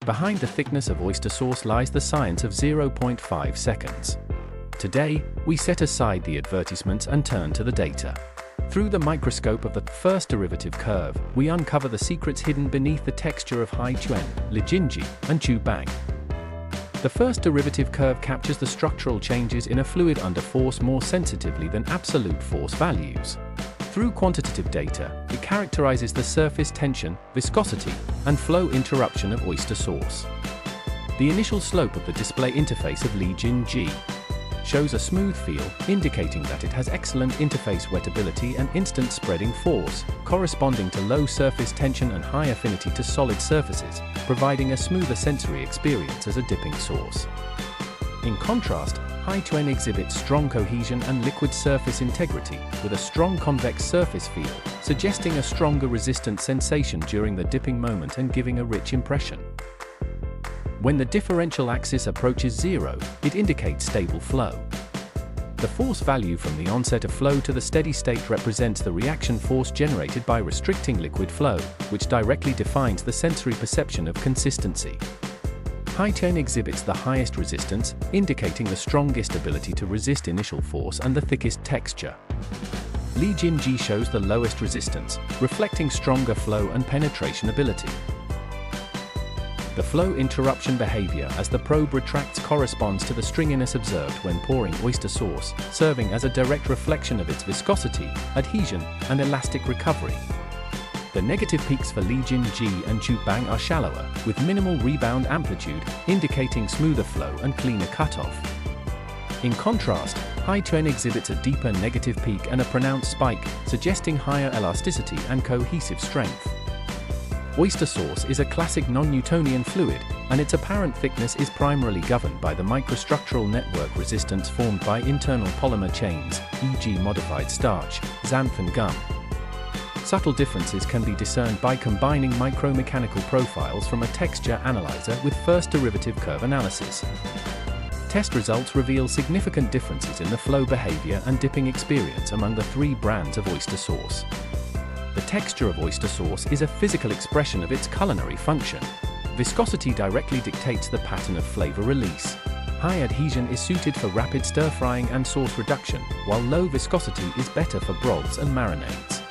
Behind the thickness of oyster sauce lies the science of 0.5 seconds. Today, we set aside the advertisements and turn to the data. Through the microscope of the first derivative curve, we uncover the secrets hidden beneath the texture of High-Chuen, Lijinji, and Chu-Bang. The first derivative curve captures the structural changes in a fluid under force more sensitively than absolute force values. Through quantitative data, it characterizes the surface tension, viscosity, and flow interruption of oyster sauce. The initial slope of the display interface of Lijinji shows a smooth feel, indicating that it has excellent interface wettability and instant spreading force, corresponding to low surface tension and high affinity to solid surfaces, providing a smoother sensory experience as a dipping sauce. In contrast, High-Chuen exhibits strong cohesion and liquid surface integrity, with a strong convex surface feel, suggesting a stronger resistant sensation during the dipping moment and giving a rich impression. When the differential axis approaches zero, it indicates stable flow. The force value from the onset of flow to the steady state represents the reaction force generated by restricting liquid flow, which directly defines the sensory perception of consistency. High-Chuen exhibits the highest resistance, indicating the strongest ability to resist initial force and the thickest texture. Lijinji shows the lowest resistance, reflecting stronger flow and penetration ability. The flow interruption behavior as the probe retracts corresponds to the stringiness observed when pouring oyster sauce, serving as a direct reflection of its viscosity, adhesion, and elastic recovery. The negative peaks for Lijinji and Chu-Bang are shallower, with minimal rebound amplitude, indicating smoother flow and cleaner cutoff. In contrast, High-Chuen exhibits a deeper negative peak and a pronounced spike, suggesting higher elasticity and cohesive strength. Oyster sauce is a classic non-Newtonian fluid, and its apparent thickness is primarily governed by the microstructural network resistance formed by internal polymer chains, e.g. modified starch, xanthan gum. Subtle differences can be discerned by combining micromechanical profiles from a texture analyzer with first derivative curve analysis. Test results reveal significant differences in the flow behavior and dipping experience among the three brands of oyster sauce. The texture of oyster sauce is a physical expression of its culinary function. Viscosity directly dictates the pattern of flavor release. High adhesion is suited for rapid stir-frying and sauce reduction, while low viscosity is better for broths and marinades.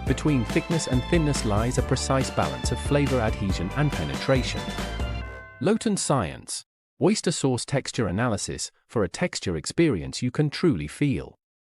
Between thickness and thinness lies a precise balance of flavor adhesion and penetration. Lotan Science. Oyster sauce texture analysis, for a texture experience you can truly feel.